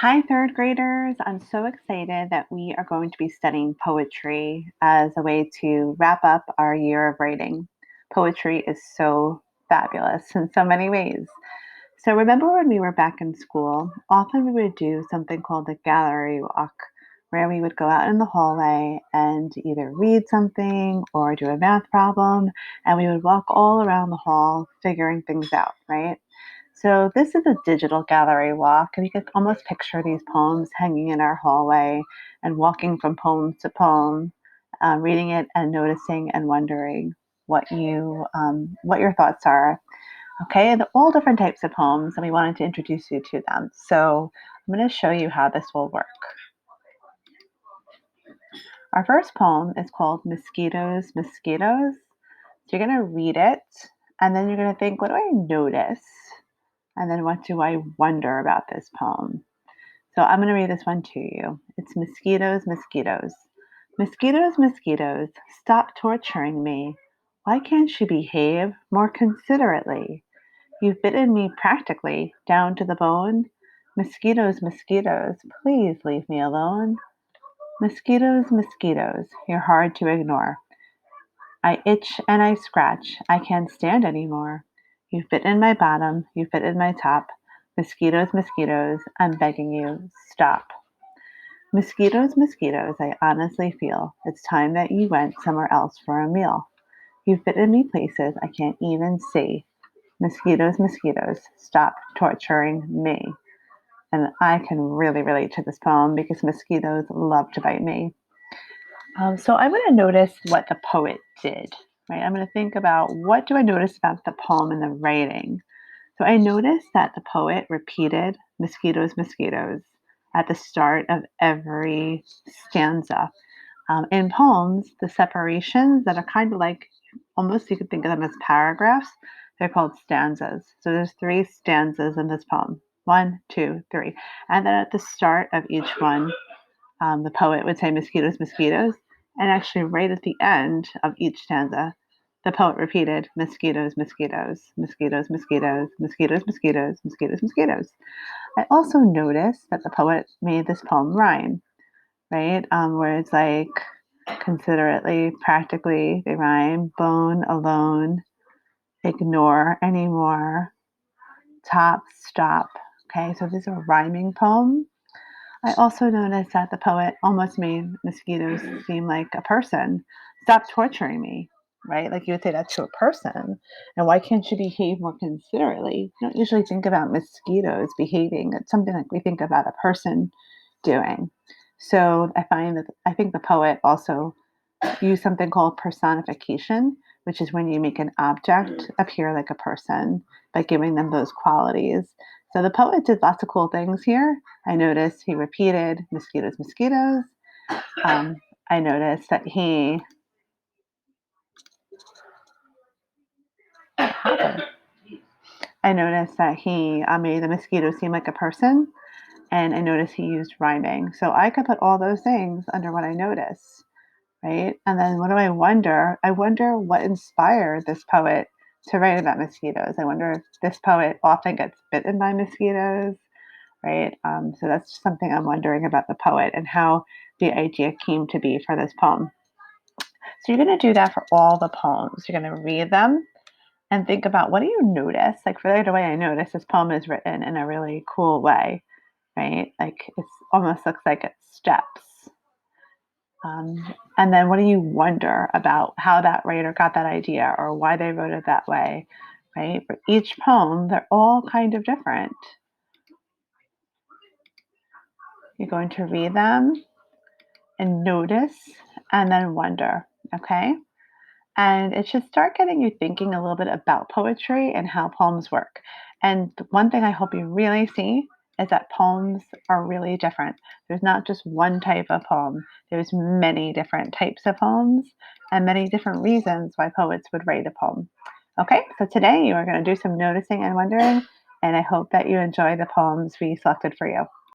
Hi, third graders. I'm so excited that we are going to be studying poetry as a way to wrap up our year of writing. Poetry is so fabulous in so many ways. So, remember when we were back in school, often we would do something called the gallery walk, where we would go out in the hallway and either read something or do a math problem, and we would walk all around the hall figuring things out, right? So this is a digital gallery walk, and you can almost picture these poems hanging in our hallway and walking from poem to poem, reading it and noticing and wondering what your thoughts are. Okay, and all different types of poems, and we wanted to introduce you to them. So I'm going to show you how this will work. Our first poem is called Mosquitoes, Mosquitoes. So you're going to read it, and then you're going to think, what do I notice? And then what do I wonder about this poem? So I'm going to read this one to you. It's mosquitoes, mosquitoes. Mosquitoes, mosquitoes, stop torturing me. Why can't you behave more considerately? You've bitten me practically down to the bone. Mosquitoes, mosquitoes, please leave me alone. Mosquitoes, mosquitoes, you're hard to ignore. I itch and I scratch. I can't stand anymore. You fit in my bottom. You fit in my top. Mosquitoes, mosquitoes, I'm begging you, stop. Mosquitoes, mosquitoes, I honestly feel it's time that you went somewhere else for a meal. You fit in me places I can't even see. Mosquitoes, mosquitoes, stop torturing me. And I can really relate to this poem because mosquitoes love to bite me. So I'm going to notice what the poet did, right? I'm going to think about what do I notice about the poem and the writing. So I noticed that the poet repeated mosquitoes, mosquitoes at the start of every stanza. In poems, the separations that are kind of like almost you could think of them as paragraphs, they're called stanzas. So there's three stanzas in this poem. One, two, three. And then at the start of each one, the poet would say mosquitoes, mosquitoes. And actually, right at the end of each stanza, the poet repeated mosquitoes, mosquitoes, mosquitoes, mosquitoes, mosquitoes, mosquitoes, mosquitoes, mosquitoes. I also noticed that the poet made this poem rhyme, right? Where it's like considerately, practically, they rhyme bone, alone, ignore, anymore, top, stop. Okay, so these are rhyming poems. I also noticed that the poet almost made mosquitoes seem like a person. Stop torturing me, right? Like you would say that to a person. And why can't you behave more considerately? You don't usually think about mosquitoes behaving. It's something like we think about a person doing. So I think the poet also used something called personification, which is when you make an object appear like a person by giving them those qualities. So the poet did lots of cool things here. I noticed he repeated mosquitoes, mosquitoes. Um, I noticed that he made the mosquito seem like a person, and I noticed he used rhyming. So I could put all those things under what I noticed, right? And then what do I wonder? I wonder what inspired this poet to write about mosquitoes. I wonder if this poet often gets bitten by mosquitoes, right? So that's just something I'm wondering about the poet and how the idea came to be for this poem. So you're going to do that for all the poems. You're going to read them and think about what do you notice? Like right away, I notice this poem is written in a really cool way, right? Like it almost looks like it's steps. And then what do you wonder about how that writer got that idea or why they wrote it that way, right? For each poem, they're all kind of different. You're going to read them and notice and then wonder, okay? And it should start getting you thinking a little bit about poetry and how poems work. And one thing I hope you really see is that poems are really different. There's not just one type of poem, there's many different types of poems and many different reasons why poets would write a poem. Okay, so today you are going to do some noticing and wondering, and I hope that you enjoy the poems we selected for you.